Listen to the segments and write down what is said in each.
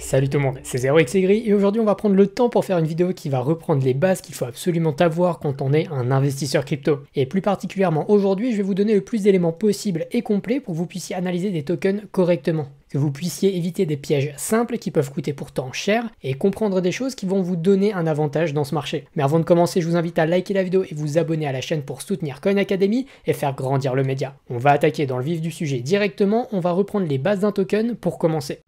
Salut tout le monde, c'est ZeroXegri et aujourd'hui on va prendre le temps pour faire une vidéo qui va reprendre les bases qu'il faut absolument avoir quand on est un investisseur crypto. Et plus particulièrement aujourd'hui, je vais vous donner le plus d'éléments possibles et complets pour que vous puissiez analyser des tokens correctement. Que vous puissiez éviter des pièges simples qui peuvent coûter pourtant cher et comprendre des choses qui vont vous donner un avantage dans ce marché. Mais avant de commencer, je vous invite à liker la vidéo et vous abonner à la chaîne pour soutenir Coin Academy et faire grandir le média. On va attaquer dans le vif du sujet directement, on va reprendre les bases d'un token pour commencer.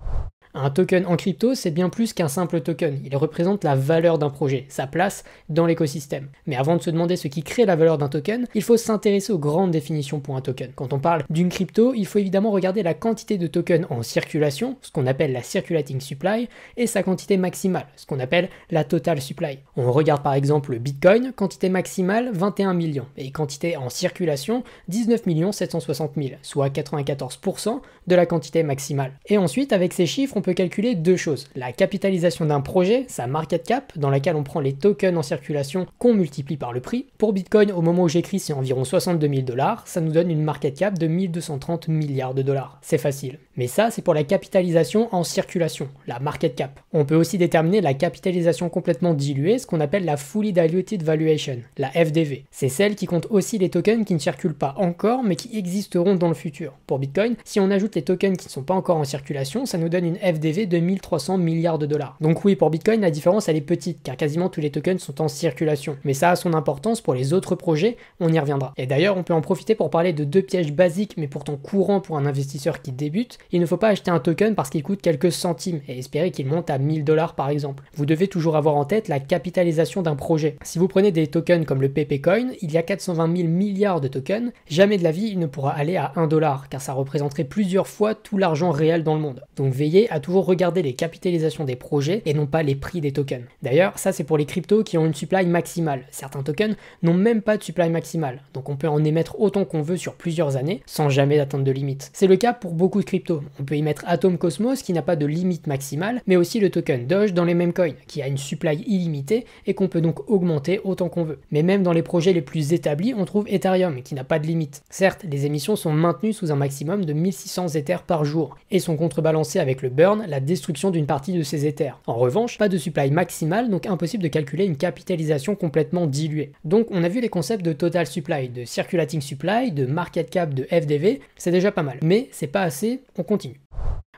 Un token en crypto, c'est bien plus qu'un simple token. Il représente la valeur d'un projet, sa place dans l'écosystème. Mais avant de se demander ce qui crée la valeur d'un token, il faut s'intéresser aux grandes définitions pour un token. Quand on parle d'une crypto, il faut évidemment regarder la quantité de tokens en circulation, ce qu'on appelle la circulating supply, et sa quantité maximale, ce qu'on appelle la total supply. On regarde par exemple le Bitcoin, quantité maximale 21 millions, et quantité en circulation 19 760 000, soit 94% de la quantité maximale. Et ensuite, avec ces chiffres, on peut calculer deux choses. La capitalisation d'un projet, sa market cap, dans laquelle on prend les tokens en circulation qu'on multiplie par le prix. Pour Bitcoin, au moment où j'écris, c'est environ 62 000 $, ça nous donne une market cap de 1230 milliards de dollars. C'est facile. Mais ça, c'est pour la capitalisation en circulation, la market cap. On peut aussi déterminer la capitalisation complètement diluée, ce qu'on appelle la Fully Diluted Valuation, la FDV. C'est celle qui compte aussi les tokens qui ne circulent pas encore, mais qui existeront dans le futur. Pour Bitcoin, si on ajoute les tokens qui ne sont pas encore en circulation, ça nous donne une FDV de 1300 milliards de dollars. Donc oui, pour Bitcoin, la différence elle est petite, car quasiment tous les tokens sont en circulation. Mais ça a son importance pour les autres projets, on y reviendra. Et d'ailleurs, on peut en profiter pour parler de deux pièges basiques, mais pourtant courants pour un investisseur qui débute. Il ne faut pas acheter un token parce qu'il coûte quelques centimes, et espérer qu'il monte à 1000 $ par exemple. Vous devez toujours avoir en tête la capitalisation d'un projet. Si vous prenez des tokens comme le Pepecoin, il y a 420 000 milliards de tokens, jamais de la vie il ne pourra aller à 1 $, car ça représenterait plusieurs fois tout l'argent réel dans le monde. Donc veillez à toujours regarder les capitalisations des projets et non pas les prix des tokens. D'ailleurs, ça c'est pour les cryptos qui ont une supply maximale. Certains tokens n'ont même pas de supply maximale, donc on peut en émettre autant qu'on veut sur plusieurs années sans jamais atteindre de limite. C'est le cas pour beaucoup de cryptos. On peut y mettre Atom Cosmos qui n'a pas de limite maximale, mais aussi le token Doge dans les mêmes coins qui a une supply illimitée et qu'on peut donc augmenter autant qu'on veut. Mais même dans les projets les plus établis, on trouve Ethereum qui n'a pas de limite. Certes, les émissions sont maintenues sous un maximum de 1600 Ethers par jour et sont contrebalancées avec le burn, la destruction d'une partie de ces Ethers. En revanche, pas de supply maximale, donc impossible de calculer une capitalisation complètement diluée. Donc on a vu les concepts de total supply, de circulating supply, de market cap, de FDV, c'est déjà pas mal. Mais c'est pas assez, on continue.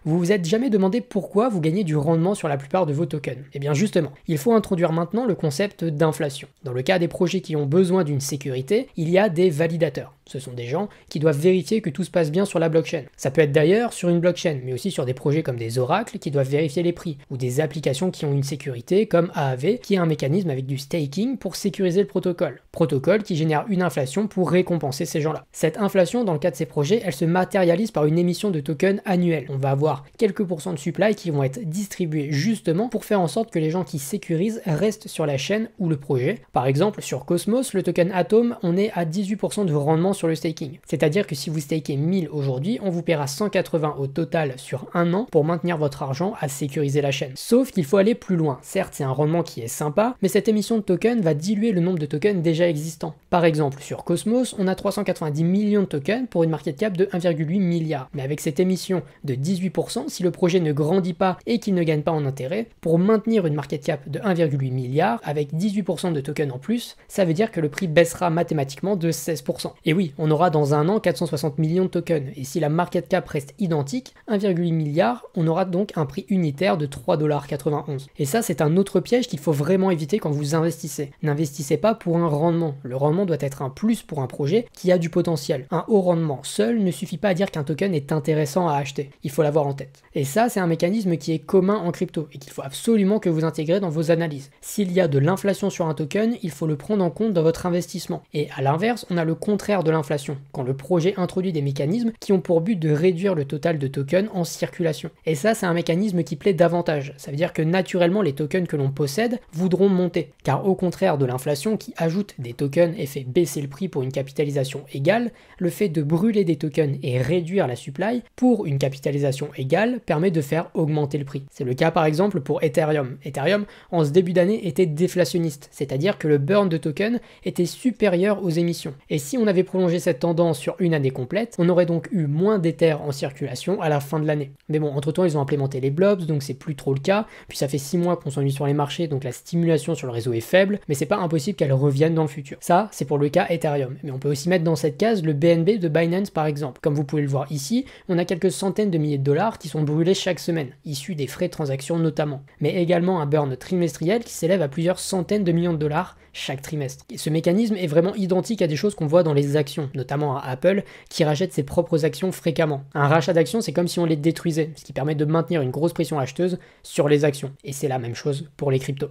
Vous vous êtes jamais demandé pourquoi vous gagnez du rendement sur la plupart de vos tokens? Eh bien justement, il faut introduire maintenant le concept d'inflation. Dans le cas des projets qui ont besoin d'une sécurité, il y a des validateurs. Ce sont des gens qui doivent vérifier que tout se passe bien sur la blockchain. Ça peut être d'ailleurs sur une blockchain, mais aussi sur des projets comme des oracles qui doivent vérifier les prix, ou des applications qui ont une sécurité comme Aave, qui est un mécanisme avec du staking pour sécuriser le protocole. Protocole qui génère une inflation pour récompenser ces gens-là. Cette inflation, dans le cas de ces projets, elle se matérialise par une émission de tokens annuelle. On va avoir quelques pourcents de supply qui vont être distribués justement pour faire en sorte que les gens qui sécurisent restent sur la chaîne ou le projet. Par exemple, sur Cosmos, le token Atom, on est à 18% de rendement sur le staking. C'est-à-dire que si vous stakez 1000 aujourd'hui, on vous paiera 180 au total sur un an pour maintenir votre argent à sécuriser la chaîne. Sauf qu'il faut aller plus loin. Certes, c'est un rendement qui est sympa, mais cette émission de tokens va diluer le nombre de tokens déjà existants. Par exemple, sur Cosmos, on a 390 millions de tokens pour une market cap de 1,8 milliard. Mais avec cette émission de 18%, si le projet ne grandit pas et qu'il ne gagne pas en intérêt, pour maintenir une market cap de 1,8 milliard avec 18% de tokens en plus, ça veut dire que le prix baissera mathématiquement de 16%. Et oui, on aura dans un an 460 millions de tokens, et si la market cap reste identique, 1,8 milliard, on aura donc un prix unitaire de 3,91 $. Et ça, c'est un autre piège qu'il faut vraiment éviter quand vous investissez. N'investissez pas pour un rendement. Le rendement doit être un plus pour un projet qui a du potentiel. Un haut rendement seul ne suffit pas à dire qu'un token est intéressant à acheter. Il faut l'avoir en tête. Et ça, c'est un mécanisme qui est commun en crypto et qu'il faut absolument que vous intégrez dans vos analyses. S'il y a de l'inflation sur un token, il faut le prendre en compte dans votre investissement. Et à l'inverse, on a le contraire de l'inflation, quand le projet introduit des mécanismes qui ont pour but de réduire le total de tokens en circulation. Et ça, c'est un mécanisme qui plaît davantage. Ça veut dire que naturellement, les tokens que l'on possède voudront monter. Car au contraire de l'inflation qui ajoute des tokens et fait baisser le prix pour une capitalisation égale, le fait de brûler des tokens et réduire la supply pour une capitalisation égale permet de faire augmenter le prix. C'est le cas par exemple pour Ethereum. Ethereum, en ce début d'année, était déflationniste, c'est-à-dire que le burn de tokens était supérieur aux émissions. Et si on avait prolongé prolongé cette tendance sur une année complète, on aurait donc eu moins d'Ether en circulation à la fin de l'année. Mais bon, entre temps ils ont implémenté les blobs, donc c'est plus trop le cas, puis ça fait 6 mois qu'on s'ennuie sur les marchés, donc la stimulation sur le réseau est faible, mais c'est pas impossible qu'elle revienne dans le futur. Ça, c'est pour le cas Ethereum. Mais on peut aussi mettre dans cette case le BNB de Binance par exemple. Comme vous pouvez le voir ici, on a quelques centaines de milliers de dollars qui sont brûlés chaque semaine, issus des frais de transaction notamment, mais également un burn trimestriel qui s'élève à plusieurs centaines de millions de dollars chaque trimestre. Et ce mécanisme est vraiment identique à des choses qu'on voit dans les actions, notamment à Apple, qui rachète ses propres actions fréquemment. Un rachat d'actions, c'est comme si on les détruisait, ce qui permet de maintenir une grosse pression acheteuse sur les actions. Et c'est la même chose pour les cryptos.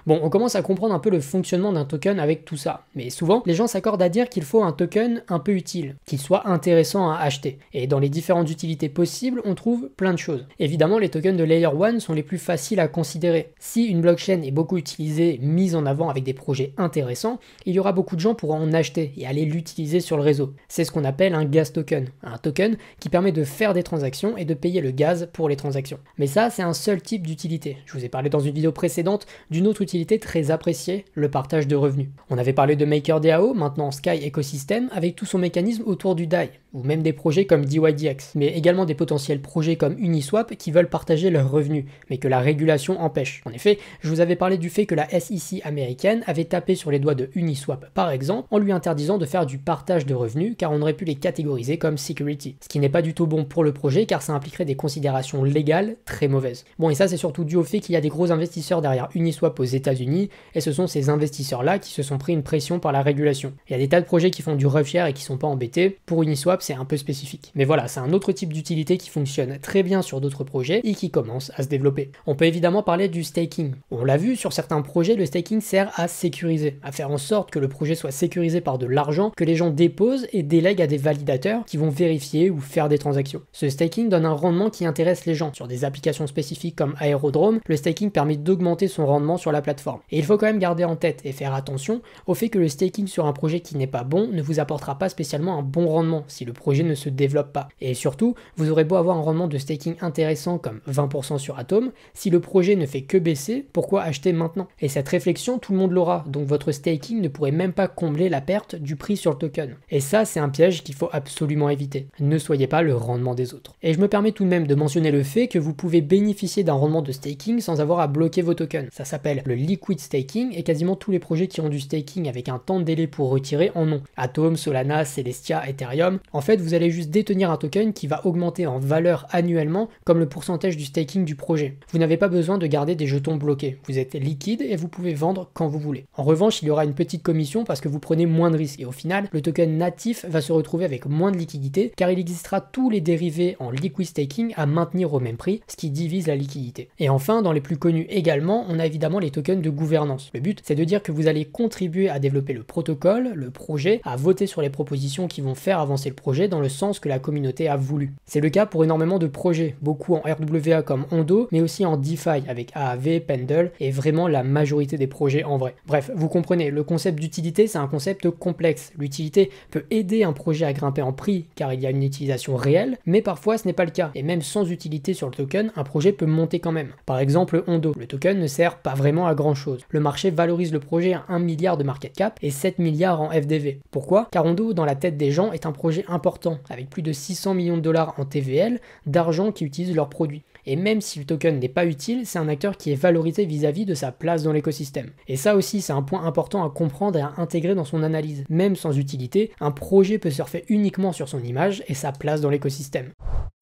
Bon, on commence à comprendre un peu le fonctionnement d'un token avec tout ça, mais souvent, les gens s'accordent à dire qu'il faut un token un peu utile, qu'il soit intéressant à acheter. Et dans les différentes utilités possibles, on trouve plein de choses. Évidemment, les tokens de Layer 1 sont les plus faciles à considérer. Si une blockchain est beaucoup utilisée, mise en avant avec des projets intéressants, il y aura beaucoup de gens pour en acheter et aller l'utiliser sur le réseau. C'est ce qu'on appelle un gas token. Un token qui permet de faire des transactions et de payer le gaz pour les transactions. Mais ça, c'est un seul type d'utilité. Je vous ai parlé dans une vidéo précédente d'une autre utilité très appréciée, le partage de revenus. On avait parlé de MakerDAO, maintenant Sky Ecosystem, avec tout son mécanisme autour du DAI, ou même des projets comme DYDX, mais également des potentiels projets comme Uniswap qui veulent partager leurs revenus, mais que la régulation empêche. En effet, je vous avais parlé du fait que la SEC américaine avait tapé sur les doigts de Uniswap par exemple, en lui interdisant de faire du partage de revenus car on aurait pu les catégoriser comme security. Ce qui n'est pas du tout bon pour le projet car ça impliquerait des considérations légales très mauvaises. Bon, et ça c'est surtout dû au fait qu'il y a des gros investisseurs derrière Uniswap aux États-Unis, et ce sont ces investisseurs-là qui se sont pris une pression par la régulation. Il y a des tas de projets qui font du rev share et qui sont pas embêtés. Pour Uniswap, c'est un peu spécifique. Mais voilà, c'est un autre type d'utilité qui fonctionne très bien sur d'autres projets et qui commence à se développer. On peut évidemment parler du staking. On l'a vu, sur certains projets, le staking sert à sécuriser, à faire en sorte que le projet soit sécurisé par de l'argent que les gens déposent et délèguent à des validateurs qui vont vérifier ou faire des transactions. Ce staking donne un rendement qui intéresse les gens. Sur des applications spécifiques comme Aerodrome, le staking permet d'augmenter son rendement sur la plateforme. Et il faut quand même garder en tête et faire attention au fait que le staking sur un projet qui n'est pas bon ne vous apportera pas spécialement un bon rendement si le projet ne se développe pas. Et surtout, vous aurez beau avoir un rendement de staking intéressant comme 20% sur Atom, si le projet ne fait que baisser, pourquoi acheter maintenant? Et cette réflexion, tout le monde l'aura, donc votre staking ne pourrait même pas combler la perte du prix sur le token. Et ça, c'est un piège qu'il faut absolument éviter. Ne soyez pas le rendement des autres. Et je me permets tout de même de mentionner le fait que vous pouvez bénéficier d'un rendement de staking sans avoir à bloquer vos tokens. Ça s'appelle le liquid staking et quasiment tous les projets qui ont du staking avec un temps de délai pour retirer en ont. Atom, Solana, Celestia, Ethereum. En fait, vous allez juste détenir un token qui va augmenter en valeur annuellement comme le pourcentage du staking du projet. Vous n'avez pas besoin de garder des jetons bloqués. Vous êtes liquide et vous pouvez vendre quand vous voulez. En revanche, il y aura une petite commission parce que vous prenez moins de risques et au final, le token natif va se retrouver avec moins de liquidité car il existera tous les dérivés en liquid staking à maintenir au même prix, ce qui divise la liquidité. Et enfin, dans les plus connus également, on a évidemment les tokens de gouvernance. Le but, c'est de dire que vous allez contribuer à développer le protocole, le projet, à voter sur les propositions qui vont faire avancer le projet dans le sens que la communauté a voulu. C'est le cas pour énormément de projets, beaucoup en RWA comme Ondo, mais aussi en DeFi avec AAV, Pendle et vraiment la majorité des projets en vrai. Bref, vous comprenez, le concept d'utilité, c'est un concept complexe. L'utilité peut aider un projet à grimper en prix car il y a une utilisation réelle, mais parfois ce n'est pas le cas. Et même sans utilité sur le token, un projet peut monter quand même. Par exemple, Ondo, le token ne sert pas vraiment à grand chose. Le marché valorise le projet à 1 milliard de market cap et 7 milliards en FDV. Pourquoi? Car Ondo, dans la tête des gens, est un projet important, avec plus de 600 millions de dollars en TVL, d'argent qui utilisent leurs produits. Et même si le token n'est pas utile, c'est un acteur qui est valorisé vis-à-vis de sa place dans l'écosystème. Et ça aussi, c'est un point important à comprendre et à intégrer dans son analyse. Même sans utilité, un projet peut surfer uniquement sur son image et sa place dans l'écosystème.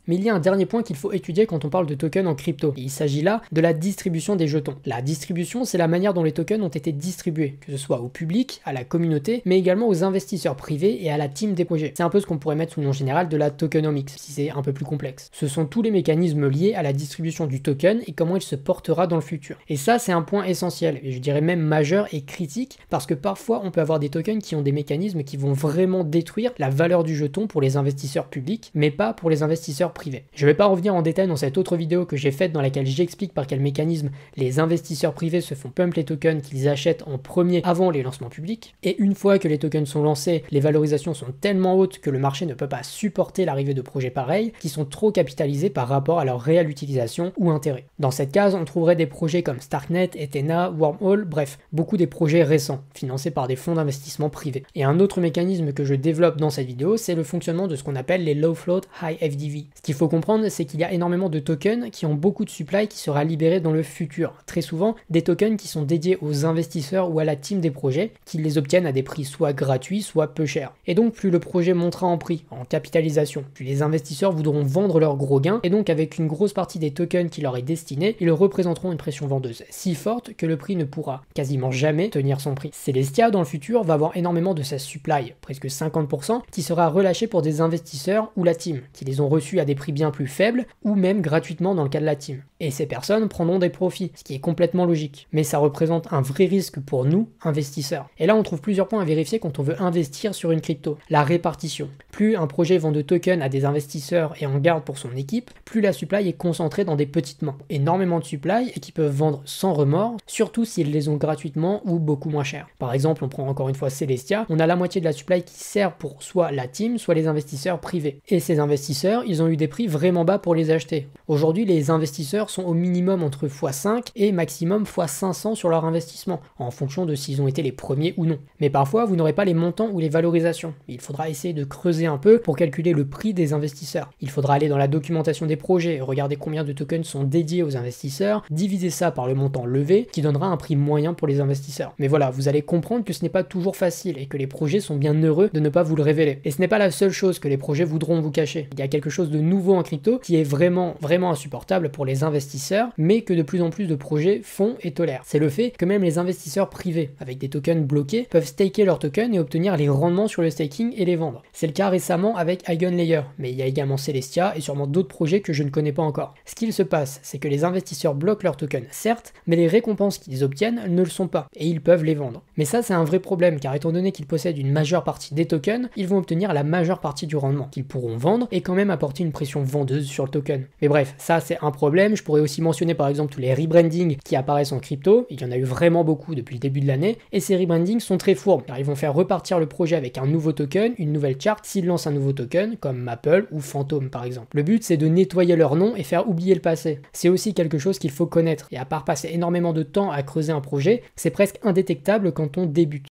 Mais il y a un dernier point qu'il faut étudier quand on parle de tokens en crypto. Et il s'agit là de la distribution des jetons. La distribution, c'est la manière dont les tokens ont été distribués, que ce soit au public, à la communauté, mais également aux investisseurs privés et à la team des projets. C'est un peu ce qu'on pourrait mettre sous le nom général de la tokenomics, si c'est un peu plus complexe. Ce sont tous les mécanismes liés à la distribution du token et comment il se portera dans le futur. Et ça, c'est un point essentiel, et je dirais même majeur et critique, parce que parfois on peut avoir des tokens qui ont des mécanismes qui vont vraiment détruire la valeur du jeton pour les investisseurs publics, mais pas pour les investisseurs privés. Je ne vais pas revenir en détail dans cette autre vidéo que j'ai faite dans laquelle j'explique par quel mécanisme les investisseurs privés se font pump les tokens qu'ils achètent en premier avant les lancements publics. Et une fois que les tokens sont lancés, les valorisations sont tellement hautes que le marché ne peut pas supporter l'arrivée de projets pareils qui sont trop capitalisés par rapport à leur réelle utilisation ou intérêt. Dans cette case, on trouverait des projets comme Starknet, Ethena, Wormhole, bref, beaucoup des projets récents, financés par des fonds d'investissement privés. Et un autre mécanisme que je développe dans cette vidéo, c'est le fonctionnement de ce qu'on appelle les low float high FDV. Ce qu'il faut comprendre, c'est qu'il y a énormément de tokens qui ont beaucoup de supply qui sera libéré dans le futur. Très souvent, des tokens qui sont dédiés aux investisseurs ou à la team des projets, qui les obtiennent à des prix soit gratuits, soit peu chers. Et donc, plus le projet montera en prix, en capitalisation, plus les investisseurs voudront vendre leurs gros gains, et donc avec une grosse partie des tokens qui leur est destinée, ils représenteront une pression vendeuse si forte que le prix ne pourra quasiment jamais tenir son prix. Celestia, dans le futur, va avoir énormément de sa supply, presque 50%, qui sera relâchée pour des investisseurs ou la team, qui les ont reçus à des prix bien plus faibles, ou même gratuitement dans le cas de la team. Et ces personnes prendront des profits, ce qui est complètement logique. Mais ça représente un vrai risque pour nous, investisseurs. Et là, on trouve plusieurs points à vérifier quand on veut investir sur une crypto. La répartition. Plus un projet vend de tokens à des investisseurs et en garde pour son équipe, plus la supply est concentrée dans des petites mains. Énormément de supply et qui peuvent vendre sans remords, surtout s'ils les ont gratuitement ou beaucoup moins cher. Par exemple, on prend encore une fois Celestia, on a la moitié de la supply qui sert pour soit la team, soit les investisseurs privés. Et ces investisseurs, ils ont eu des prix vraiment bas pour les acheter. Aujourd'hui, les investisseurs sont au minimum entre x5 et maximum x500 sur leur investissement, en fonction de s'ils ont été les premiers ou non. Mais parfois, vous n'aurez pas les montants ou les valorisations. Il faudra essayer de creuser un peu pour calculer le prix des investisseurs. Il faudra aller dans la documentation des projets, regarder combien de tokens sont dédiés aux investisseurs, diviser ça par le montant levé, qui donnera un prix moyen pour les investisseurs. Mais voilà, vous allez comprendre que ce n'est pas toujours facile et que les projets sont bien heureux de ne pas vous le révéler. Et ce n'est pas la seule chose que les projets voudront vous cacher. Il y a quelque chose de nouveau en crypto qui est vraiment insupportable pour les investisseurs, mais que de plus en plus de projets font et tolèrent. C'est le fait que même les investisseurs privés, avec des tokens bloqués, peuvent staker leurs tokens et obtenir les rendements sur le staking et les vendre. C'est le cas récemment avec Eigenlayer, mais il y a également Celestia et sûrement d'autres projets que je ne connais pas encore. Ce qu'il se passe, c'est que les investisseurs bloquent leurs tokens, certes, mais les récompenses qu'ils obtiennent ne le sont pas, et ils peuvent les vendre. Mais ça, c'est un vrai problème, car étant donné qu'ils possèdent une majeure partie des tokens, ils vont obtenir la majeure partie du rendement, qu'ils pourront vendre et quand même apporter une pression vendeuse sur le token. Mais bref, ça c'est un problème. Je pourrais aussi mentionner par exemple tous les rebrandings qui apparaissent en crypto, il y en a eu vraiment beaucoup depuis le début de l'année, et ces rebrandings sont très fourbes, car ils vont faire repartir le projet avec un nouveau token, une nouvelle charte s'ils lancent un nouveau token, comme Maple ou Phantom par exemple. Le but c'est de nettoyer leur nom et faire oublier le passé. C'est aussi quelque chose qu'il faut connaître, et à part passer énormément de temps à creuser un projet, c'est presque indétectable quand on débute.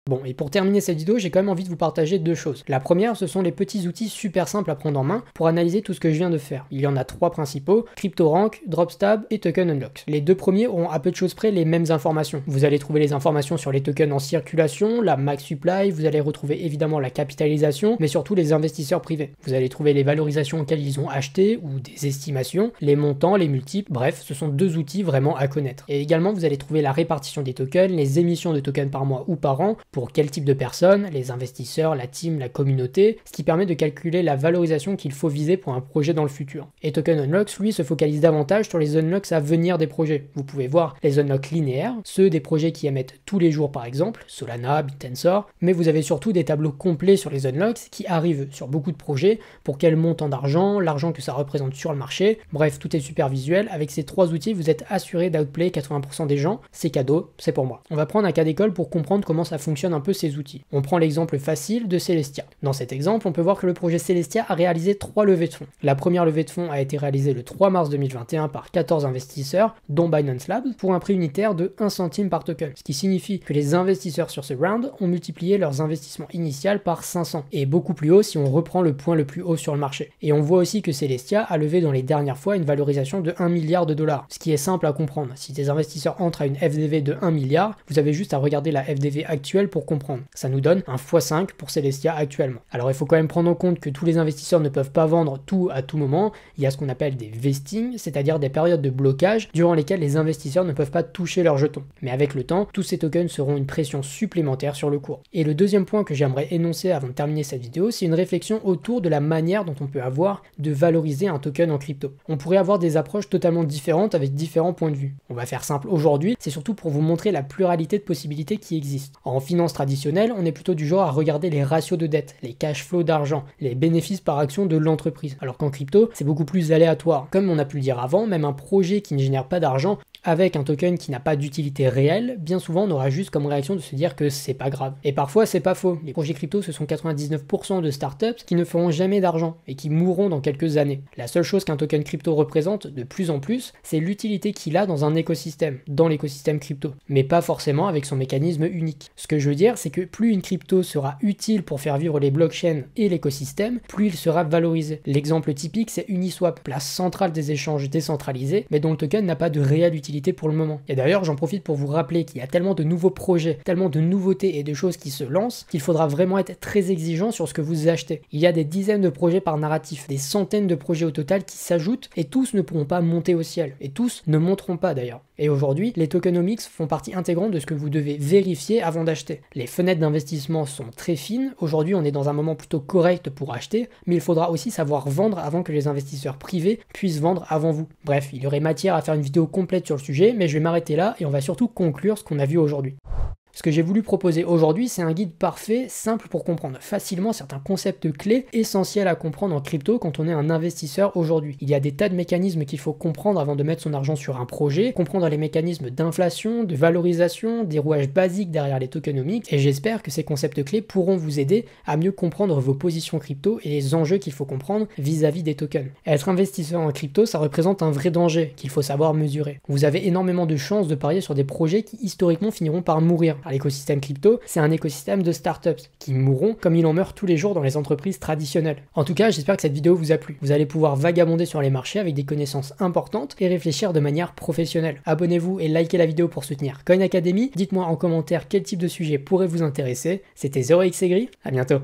Bon, et pour terminer cette vidéo, j'ai quand même envie de vous partager deux choses. La première, ce sont les petits outils super simples à prendre en main pour analyser tout ce que je viens de faire. Il y en a trois principaux, CryptoRank, Dropstab et Token Unlocks. Les deux premiers auront à peu de choses près les mêmes informations. Vous allez trouver les informations sur les tokens en circulation, la max supply, vous allez retrouver évidemment la capitalisation, mais surtout les investisseurs privés. Vous allez trouver les valorisations auxquelles ils ont acheté ou des estimations, les montants, les multiples, bref, ce sont deux outils vraiment à connaître. Et également, vous allez trouver la répartition des tokens, les émissions de tokens par mois ou par an, pour quel type de personnes, les investisseurs, la team, la communauté, ce qui permet de calculer la valorisation qu'il faut viser pour un projet dans le futur. Et Token Unlocks, lui, se focalise davantage sur les unlocks à venir des projets. Vous pouvez voir les unlocks linéaires, ceux des projets qui émettent tous les jours par exemple, Solana, Bitensor, mais vous avez surtout des tableaux complets sur les unlocks qui arrivent sur beaucoup de projets, pour quel montant d'argent, l'argent que ça représente sur le marché, bref, tout est super visuel. Avec ces trois outils, vous êtes assuré d'outplay 80% des gens, c'est cadeau, c'est pour moi. On va prendre un cas d'école pour comprendre comment ça fonctionne un peu ces outils. On prend l'exemple facile de Celestia. Dans cet exemple, on peut voir que le projet Celestia a réalisé 3 levées de fonds. La première levée de fonds a été réalisée le 3 mars 2021 par 14 investisseurs, dont Binance Labs, pour un prix unitaire de 1 centime par token, ce qui signifie que les investisseurs sur ce round ont multiplié leurs investissements initiaux par 500, et beaucoup plus haut si on reprend le point le plus haut sur le marché. Et on voit aussi que Celestia a levé dans les dernières fois une valorisation de 1 milliard de dollars, ce qui est simple à comprendre. Si des investisseurs entrent à une FDV de 1 milliard, vous avez juste à regarder la FDV actuelle pour comprendre. Ça nous donne un x5 pour Celestia actuellement. Alors il faut quand même prendre en compte que tous les investisseurs ne peuvent pas vendre tout à tout moment. Il y a ce qu'on appelle des vestings, c'est-à-dire des périodes de blocage durant lesquelles les investisseurs ne peuvent pas toucher leurs jetons. Mais avec le temps, tous ces tokens seront une pression supplémentaire sur le cours. Et le deuxième point que j'aimerais énoncer avant de terminer cette vidéo, c'est une réflexion autour de la manière dont on peut avoir de valoriser un token en crypto. On pourrait avoir des approches totalement différentes avec différents points de vue. On va faire simple aujourd'hui, c'est surtout pour vous montrer la pluralité de possibilités qui existent. En finance finance traditionnelle, on est plutôt du genre à regarder les ratios de dette, les cash flows d'argent, les bénéfices par action de l'entreprise. Alors qu'en crypto, c'est beaucoup plus aléatoire. Comme on a pu le dire avant, même un projet qui ne génère pas d'argent avec un token qui n'a pas d'utilité réelle, bien souvent on aura juste comme réaction de se dire que c'est pas grave. Et parfois c'est pas faux. Les projets crypto, ce sont 99% de startups qui ne feront jamais d'argent et qui mourront dans quelques années. La seule chose qu'un token crypto représente de plus en plus, c'est l'utilité qu'il a dans un écosystème, dans l'écosystème crypto, mais pas forcément avec son mécanisme unique. Ce que je veux dire, c'est que plus une crypto sera utile pour faire vivre les blockchains et l'écosystème, plus il sera valorisé. L'exemple typique, c'est Uniswap, place centrale des échanges décentralisés, mais dont le token n'a pas de réelle utilité pour le moment. Et d'ailleurs, j'en profite pour vous rappeler qu'il y a tellement de nouveaux projets, tellement de nouveautés et de choses qui se lancent, qu'il faudra vraiment être très exigeant sur ce que vous achetez. Il y a des dizaines de projets par narratif, des centaines de projets au total qui s'ajoutent, et tous ne pourront pas monter au ciel, et tous ne monteront pas d'ailleurs. Et aujourd'hui, les tokenomics font partie intégrante de ce que vous devez vérifier avant d'acheter. Les fenêtres d'investissement sont très fines, aujourd'hui on est dans un moment plutôt correct pour acheter, mais il faudra aussi savoir vendre avant que les investisseurs privés puissent vendre avant vous. Bref, il y aurait matière à faire une vidéo complète sur le sujet, mais je vais m'arrêter là et on va surtout conclure ce qu'on a vu aujourd'hui. Ce que j'ai voulu proposer aujourd'hui, c'est un guide parfait, simple pour comprendre facilement certains concepts clés essentiels à comprendre en crypto quand on est un investisseur aujourd'hui. Il y a des tas de mécanismes qu'il faut comprendre avant de mettre son argent sur un projet, comprendre les mécanismes d'inflation, de valorisation, des rouages basiques derrière les tokenomics, et j'espère que ces concepts clés pourront vous aider à mieux comprendre vos positions crypto et les enjeux qu'il faut comprendre vis-à-vis des tokens. Être investisseur en crypto, ça représente un vrai danger qu'il faut savoir mesurer. Vous avez énormément de chances de parier sur des projets qui historiquement finiront par mourir. L'écosystème crypto, c'est un écosystème de startups qui mourront comme il en meurt tous les jours dans les entreprises traditionnelles. En tout cas, j'espère que cette vidéo vous a plu. Vous allez pouvoir vagabonder sur les marchés avec des connaissances importantes et réfléchir de manière professionnelle. Abonnez-vous et likez la vidéo pour soutenir Coin Academy. Dites-moi en commentaire quel type de sujet pourrait vous intéresser. C'était 0xAigri, à bientôt.